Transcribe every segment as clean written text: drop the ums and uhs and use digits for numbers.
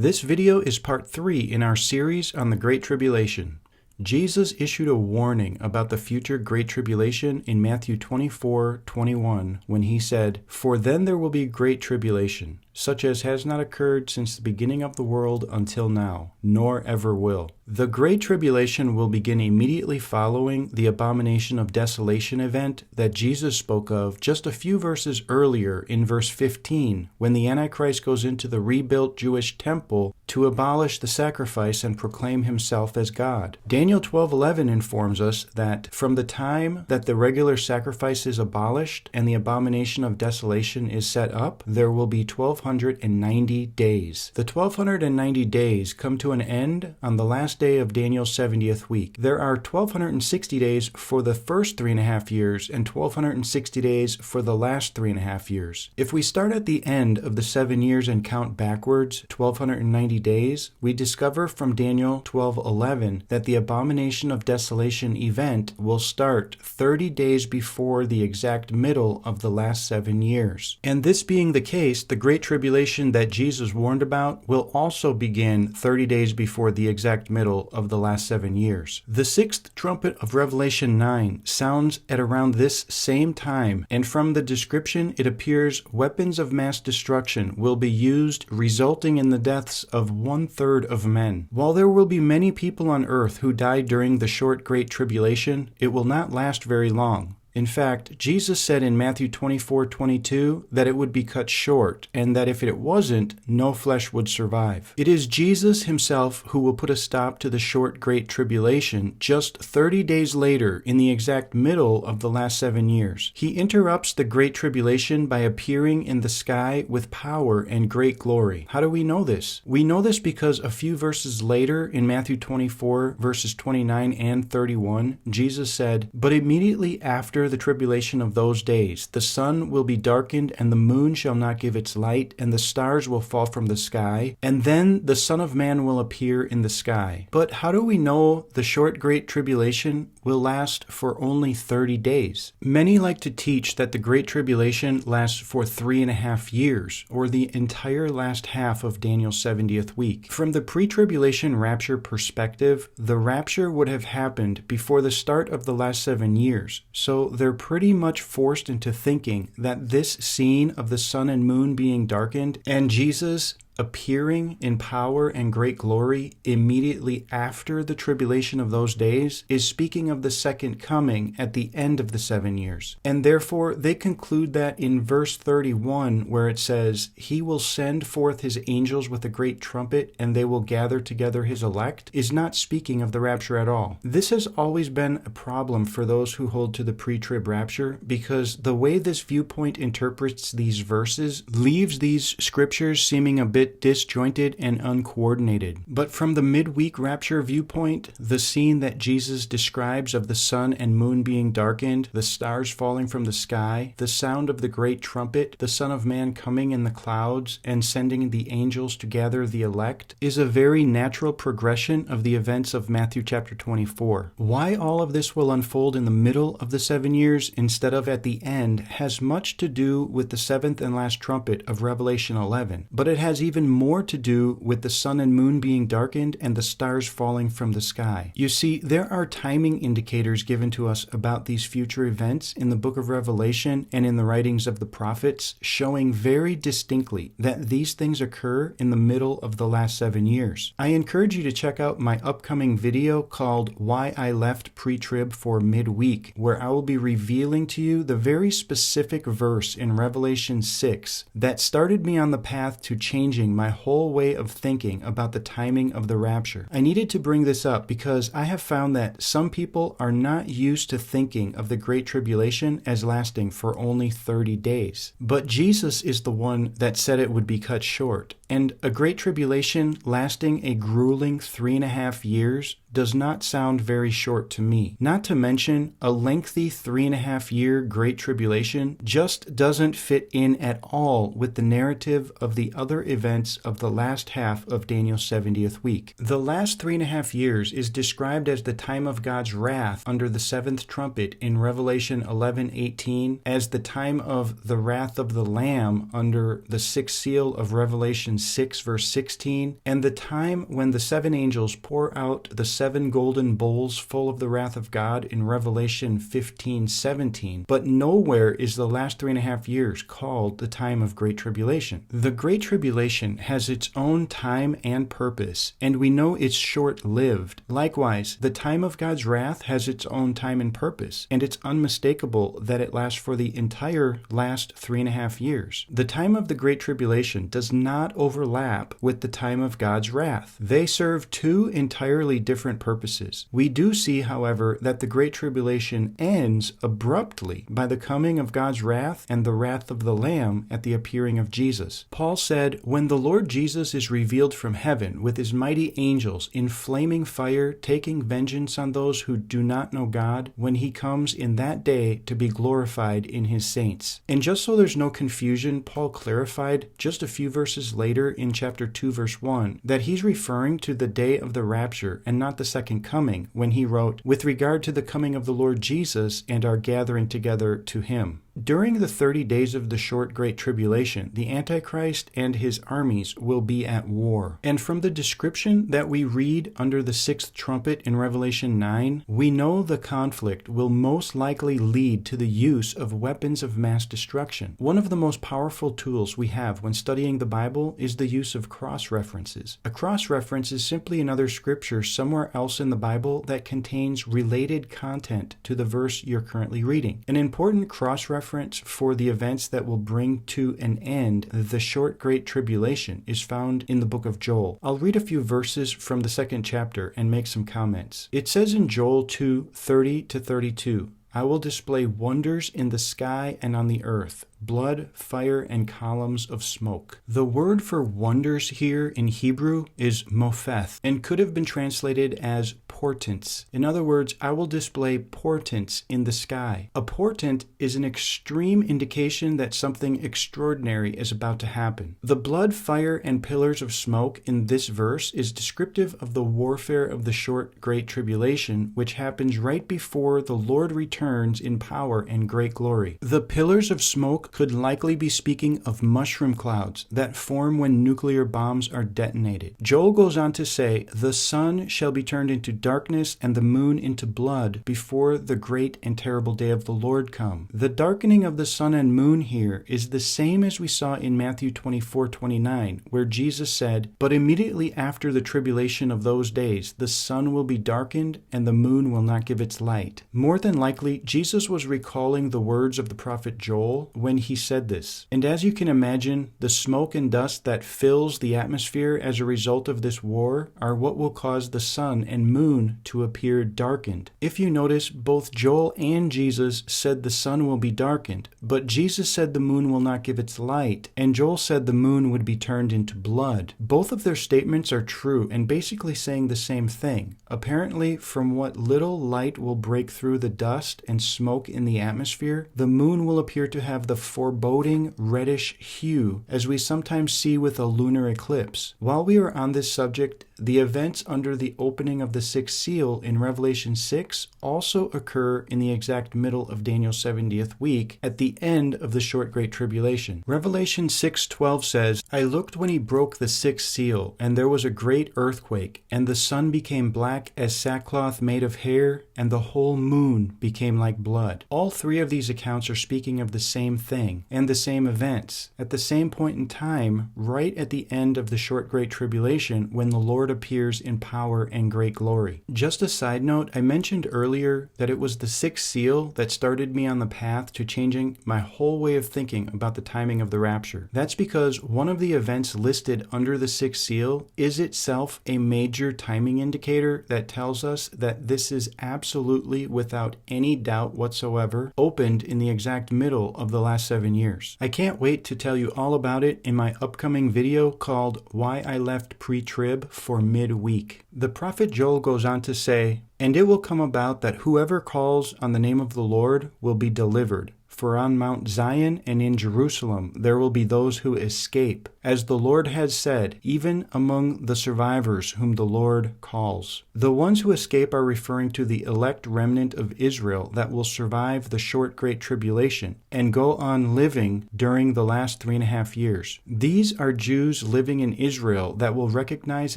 This video is part 3 in our series on the Great Tribulation. Jesus issued a warning about the future Great Tribulation in Matthew 24:21 when he said, "For then there will be great tribulation, such as has not occurred since the beginning of the world until now, nor ever will." The Great Tribulation will begin immediately following the abomination of desolation event that Jesus spoke of just a few verses earlier in verse 15, when the Antichrist goes into the rebuilt Jewish temple to abolish the sacrifice and proclaim himself as God. Daniel 12:11 informs us that from the time that the regular sacrifice is abolished and the abomination of desolation is set up, there will be 1290 days. The 1290 days come to an end on the last day of Daniel's 70th week. There are 1260 days for the first 3.5 years and 1260 days for the last 3.5 years. If we start at the end of the 7 years and count backwards 1290 days, we discover from Daniel 12:11 that the abomination of desolation event will start 30 days before the exact middle of the last 7 years. And this being the case, the Great Tribulation that Jesus warned about will also begin 30 days before the exact middle of the last 7 years. The sixth trumpet of Revelation 9 sounds at around this same time, and from the description it appears weapons of mass destruction will be used, resulting in the deaths of 1/3 of men. While there will be many people on earth who died during the short Great Tribulation, it will not last very long. In fact, Jesus said in Matthew 24:22 that it would be cut short, and that if it wasn't, no flesh would survive. It is Jesus himself who will put a stop to the short Great Tribulation just 30 days later in the exact middle of the last 7 years. He interrupts the Great Tribulation by appearing in the sky with power and great glory. How do we know this? We know this because a few verses later in Matthew 24, verses 29 and 31, Jesus said, "But immediately after the tribulation of those days, the sun will be darkened, and the moon shall not give its light, and the stars will fall from the sky, and then the Son of Man will appear in the sky." But how do we know the short Great Tribulation will last for only 30 days? Many like to teach that the Great Tribulation lasts for 3.5 years, or the entire last half of Daniel's 70th week. From the pre-tribulation rapture perspective, the rapture would have happened before the start of the last 7 years, so they're pretty much forced into thinking that this scene of the sun and moon being darkened and Jesus appearing in power and great glory immediately after the tribulation of those days is speaking of the second coming at the end of the 7 years. And therefore, they conclude that in verse 31, where it says, "He will send forth his angels with a great trumpet, and they will gather together his elect," is not speaking of the rapture at all. This has always been a problem for those who hold to the pre-trib rapture, because the way this viewpoint interprets these verses leaves these scriptures seeming a bit disjointed and uncoordinated. But from the midweek rapture viewpoint, the scene that Jesus describes of the sun and moon being darkened, the stars falling from the sky, the sound of the great trumpet, the Son of Man coming in the clouds and sending the angels to gather the elect, is a very natural progression of the events of Matthew chapter 24. Why all of this will unfold in the middle of the 7 years instead of at the end has much to do with the seventh and last trumpet of Revelation 11, but it has even more to do with the sun and moon being darkened and the stars falling from the sky. You see, there are timing indicators given to us about these future events in the book of Revelation and in the writings of the prophets, showing very distinctly that these things occur in the middle of the last 7 years. I encourage you to check out my upcoming video called "Why I Left Pre-Trib for Midweek," where I will be revealing to you the very specific verse in Revelation 6 that started me on the path to changing my whole way of thinking about the timing of the rapture. I needed to bring this up because I have found that some people are not used to thinking of the Great Tribulation as lasting for only 30 days. But Jesus is the one that said it would be cut short. And a Great Tribulation lasting a grueling 3.5 years does not sound very short to me. Not to mention, a lengthy 3.5-year Great Tribulation just doesn't fit in at all with the narrative of the other events of the last half of Daniel's 70th week. The last 3.5 years is described as the time of God's wrath under the seventh trumpet in Revelation 11:18, as the time of the wrath of the Lamb under the sixth seal of Revelation 6 verse 16, and the time when the seven angels pour out the seven golden bowls full of the wrath of God in Revelation 15:17. But nowhere is the last 3.5 years called the time of Great Tribulation. The Great Tribulation has its own time and purpose, and we know it's short-lived. Likewise, the time of God's wrath has its own time and purpose, and it's unmistakable that it lasts for the entire last 3.5 years. The time of the Great Tribulation does not overlap with the time of God's wrath. They serve two entirely different purposes. We do see, however, that the Great Tribulation ends abruptly by the coming of God's wrath and the wrath of the Lamb at the appearing of Jesus. Paul said, "When the Lord Jesus is revealed from heaven with his mighty angels in flaming fire, taking vengeance on those who do not know God, when he comes in that day to be glorified in his saints." And just so there's no confusion, Paul clarified just a few verses later in chapter 2 verse 1 that he's referring to the day of the rapture and not the second coming, when he wrote, "With regard to the coming of the Lord Jesus and our gathering together to him." During the 30 days of the short Great Tribulation, the Antichrist and his armies will be at war. And from the description that we read under the sixth trumpet in Revelation 9, we know the conflict will most likely lead to the use of weapons of mass destruction. One of the most powerful tools we have when studying the Bible is the use of cross-references. A cross-reference is simply another scripture somewhere else in the Bible that contains related content to the verse you're currently reading. An important cross-reference for the events that will bring to an end the short Great Tribulation is found in the book of Joel. I'll read a few verses from the second chapter and make some comments. It says in Joel 2:30-32, "I will display wonders in the sky and on the earth, blood, fire, and columns of smoke." The word for wonders here in Hebrew is mopheth and could have been translated as portents. In other words, I will display portents in the sky. A portent is an extreme indication that something extraordinary is about to happen. The blood, fire, and pillars of smoke in this verse is descriptive of the warfare of the short Great Tribulation, which happens right before the Lord returns in power and great glory. The pillars of smoke could likely be speaking of mushroom clouds that form when nuclear bombs are detonated. Joel goes on to say, "The sun shall be turned into darkness and the moon into blood before the great and terrible day of the Lord come." The darkening of the sun and moon here is the same as we saw in Matthew 24:29, where Jesus said, "But immediately after the tribulation of those days, the sun will be darkened and the moon will not give its light." More than likely, Jesus was recalling the words of the prophet Joel when he said this. And as you can imagine, the smoke and dust that fills the atmosphere as a result of this war are what will cause the sun and moon to appear darkened. If you notice, both Joel and Jesus said the sun will be darkened, but Jesus said the moon will not give its light, and Joel said the moon would be turned into blood. Both of their statements are true and basically saying the same thing. Apparently, from what little light will break through the dust and smoke in the atmosphere, the moon will appear to have the foreboding reddish hue, as we sometimes see with a lunar eclipse. While we are on this subject, the events under the opening of the sixth seal in Revelation 6 also occur in the exact middle of Daniel's 70th week, at the end of the short Great Tribulation. Revelation 6:12 says, "I looked when he broke the sixth seal, and there was a great earthquake, and the sun became black as sackcloth made of hair, and the whole moon became like blood." All three of these accounts are speaking of the same thing and the same events at the same point in time, right at the end of the short Great Tribulation, when the Lord appears in power and great glory. Just a side note, I mentioned earlier that it was the sixth seal that started me on the path to changing my whole way of thinking about the timing of the rapture. That's because one of the events listed under the sixth seal is itself a major timing indicator that tells us that this is absolutely, without any doubt whatsoever, opened in the exact middle of the last 7 years. I can't wait to tell you all about it in my upcoming video called "Why I Left Pre-Trib for or midweek. The prophet Joel goes on to say, "And it will come about that whoever calls on the name of the Lord will be delivered. For on Mount Zion and in Jerusalem there will be those who escape, as the Lord has said, even among the survivors whom the Lord calls." The ones who escape are referring to the elect remnant of Israel that will survive the short Great Tribulation and go on living during the last 3.5 years. These are Jews living in Israel that will recognize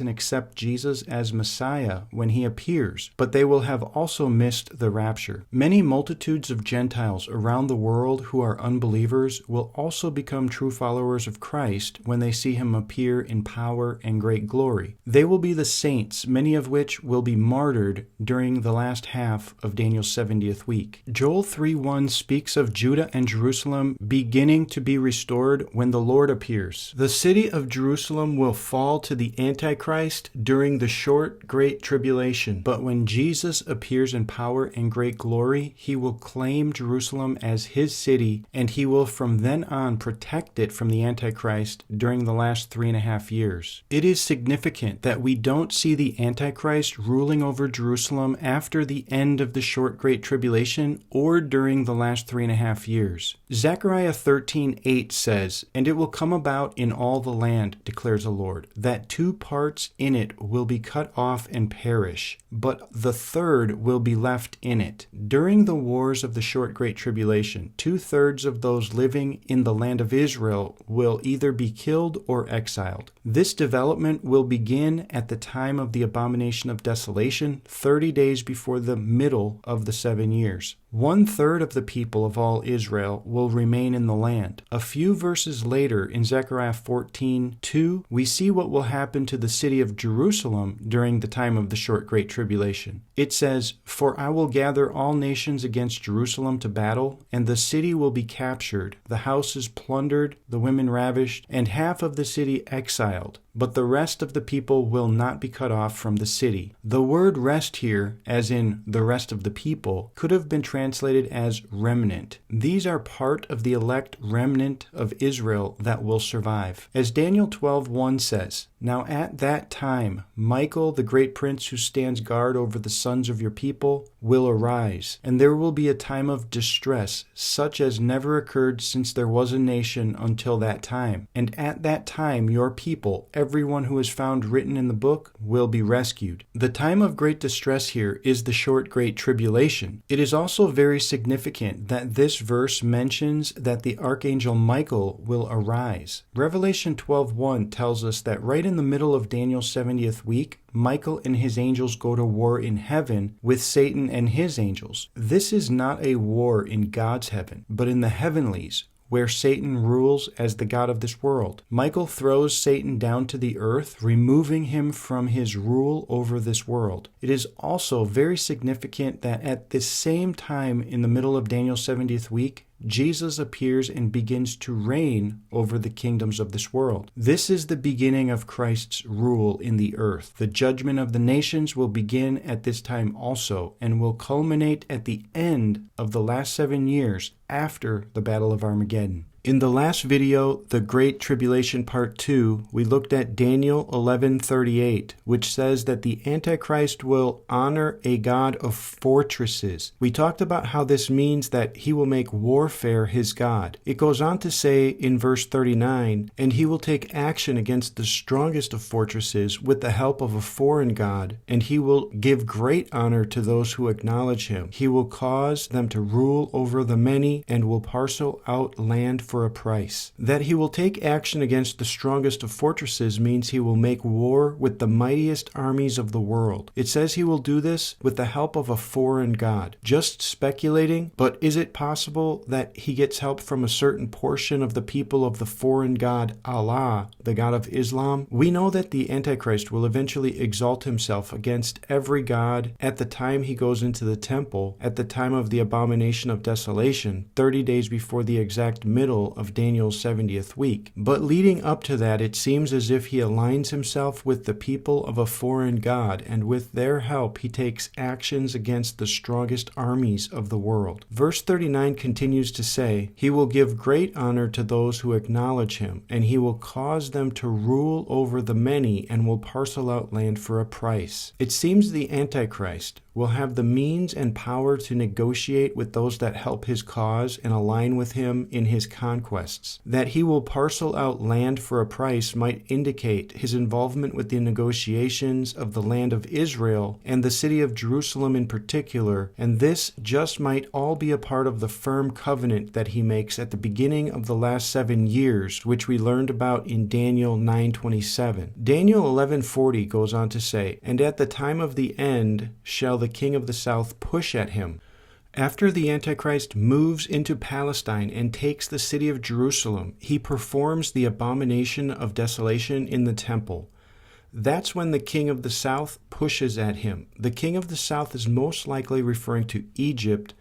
and accept Jesus as Messiah when he appears, but they will have also missed the rapture. Many multitudes of Gentiles around the world who are unbelievers will also become true followers of Christ when they see him appear in power and great glory. They will be the saints, many of which will be martyred during the last half of Daniel's 70th week. Joel 3:1 speaks of Judah and Jerusalem beginning to be restored when the Lord appears. The city of Jerusalem will fall to the Antichrist during the short Great Tribulation, but when Jesus appears in power and great glory, he will claim Jerusalem as his city, and he will from then on protect it from the Antichrist during the last 3.5 years. It is significant that we don't see the Antichrist ruling over Jerusalem after the end of the short Great Tribulation or during the last 3.5 years. Zechariah 13:8 says, "And it will come about in all the land, declares the Lord, that 2 parts in it will be cut off and perish, but the third will be left in it." During the wars of the short Great Tribulation, 2/3 of those living in the land of Israel will either be killed or exiled. This development will begin at the time of the abomination of desolation, 30 days before the middle of the 7 years. 1/3 of the people of all Israel will remain in the land. A few verses later, in Zechariah 14:2, we see what will happen to the city of Jerusalem during the time of the short Great Tribulation. It says, "For I will gather all nations against Jerusalem to battle, and the city will be captured, the houses plundered, the women ravished, and half of the city exiled. But the rest of the people will not be cut off from the city." The word rest here, as in the rest of the people, could have been translated as remnant. These are part of the elect remnant of Israel that will survive. As Daniel 12:1 says, "Now at that time, Michael, the great prince who stands guard over the sons of your people, will arise, and there will be a time of distress, such as never occurred since there was a nation until that time. And at that time your people, everyone who is found written in the book, will be rescued." The time of great distress here is the short Great Tribulation. It is also very significant that this verse mentions that the archangel Michael will arise. Revelation 12:1 tells us that right in the middle of Daniel's 70th week, Michael and his angels go to war in heaven with Satan and his angels. This is not a war in God's heaven, but in the heavenlies, where Satan rules as the god of this world. Michael throws Satan down to the earth, removing him from his rule over this world. It is also very significant that at this same time in the middle of Daniel's 70th week, Jesus appears and begins to reign over the kingdoms of this world. This is the beginning of Christ's rule in the earth. The judgment of the nations will begin at this time also, and will culminate at the end of the last 7 years after the Battle of Armageddon. In the last video, The Great Tribulation Part 2, we looked at Daniel 11:38, which says that the Antichrist will honor a god of fortresses. We talked about how this means that he will make warfare his god. It goes on to say in verse 39, "And he will take action against the strongest of fortresses with the help of a foreign god, and he will give great honor to those who acknowledge him. He will cause them to rule over the many and will parcel out land for a price." That he will take action against the strongest of fortresses means he will make war with the mightiest armies of the world. It says he will do this with the help of a foreign god. Just speculating, but is it possible that he gets help from a certain portion of the people of the foreign god Allah, the god of Islam? We know that the Antichrist will eventually exalt himself against every god at the time he goes into the temple, at the time of the abomination of desolation, 30 days before the exact middle middle of Daniel's 70th week. But leading up to that, it seems as if he aligns himself with the people of a foreign god, and with their help he takes actions against the strongest armies of the world. Verse 39 continues to say, "He will give great honor to those who acknowledge him, and he will cause them to rule over the many, and will parcel out land for a price." It seems the Antichrist will have the means and power to negotiate with those that help his cause and align with him in his conquests. That he will parcel out land for a price might indicate his involvement with the negotiations of the land of Israel and the city of Jerusalem in particular, and this just might all be a part of the firm covenant that he makes at the beginning of the last 7 years, which we learned about in Daniel 9:27. Daniel 11:40 goes on to say, "And at the time of the end shall the king of the south push at him." After the Antichrist moves into Palestine and takes the city of Jerusalem, he performs the abomination of desolation in the temple. That's when the king of the south pushes at him. The king of the south is most likely referring to Egypt,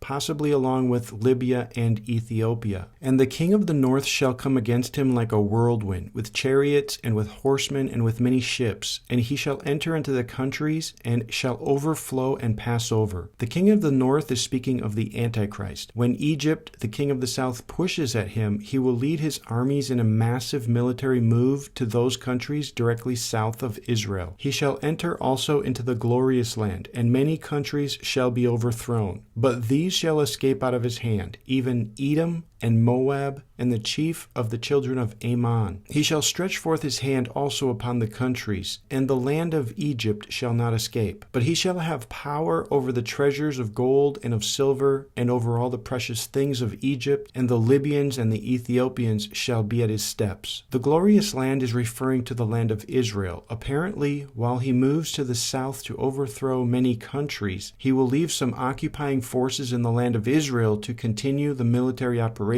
possibly along with Libya and Ethiopia. "And the king of the north shall come against him like a whirlwind, with chariots and with horsemen and with many ships, and he shall enter into the countries and shall overflow and pass over." The king of the north is speaking of the Antichrist. When Egypt, the king of the south, pushes at him, he will lead his armies in a massive military move to those countries directly south of Israel. He shall enter also into the glorious land, and many countries shall be overthrown. But these shall escape out of his hand, even Edom and Moab, and the chief of the children of Ammon. He shall stretch forth his hand also upon the countries, and the land of Egypt shall not escape. But he shall have power over the treasures of gold and of silver, and over all the precious things of Egypt, and the Libyans and the Ethiopians shall be at his steps. The glorious land is referring to the land of Israel. Apparently, while he moves to the south to overthrow many countries, he will leave some occupying forces in the land of Israel to continue the military operations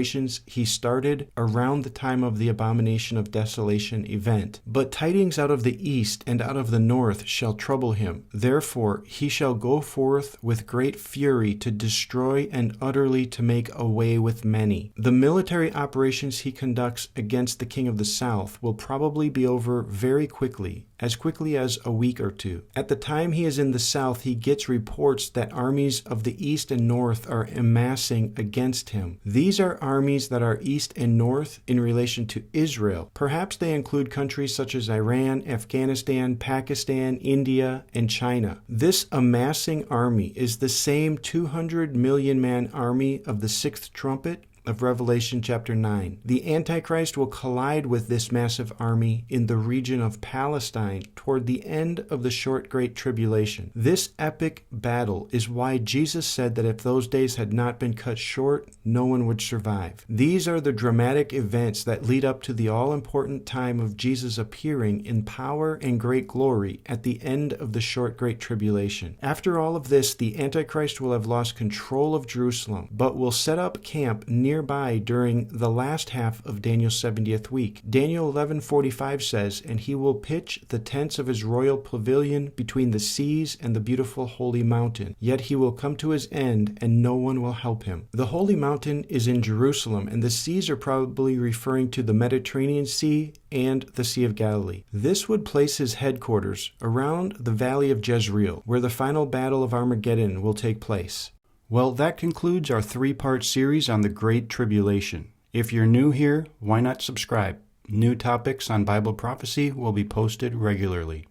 he started around the time of the abomination of desolation event. But tidings out of the east and out of the north shall trouble him. Therefore he shall go forth with great fury to destroy and utterly to make away with many. The military operations he conducts against the king of the south will probably be over very quickly as a week or two. At the time he is in the south, he gets reports that armies of the east and north are amassing against him. These are armies that are east and north in relation to Israel. Perhaps they include countries such as Iran, Afghanistan, Pakistan, India, and China. This amassing army is the same 200 million man army of the sixth trumpet of Revelation chapter 9. The Antichrist will collide with this massive army in the region of Palestine toward the end of the short Great Tribulation. This epic battle is why Jesus said that if those days had not been cut short, no one would survive. These are the dramatic events that lead up to the all-important time of Jesus appearing in power and great glory at the end of the short Great Tribulation. After all of this, the Antichrist will have lost control of Jerusalem, but will set up camp nearby during the last half of Daniel's 70th week. Daniel 11:45 says, "And he will pitch the tents of his royal pavilion between the seas and the beautiful holy mountain. Yet he will come to his end, and no one will help him." The holy mountain is in Jerusalem, and the seas are probably referring to the Mediterranean Sea and the Sea of Galilee. This would place his headquarters around the valley of Jezreel, where the final battle of Armageddon will take place. Well, that concludes our 3-part series on the Great Tribulation. If you're new here, why not subscribe? New topics on Bible prophecy will be posted regularly.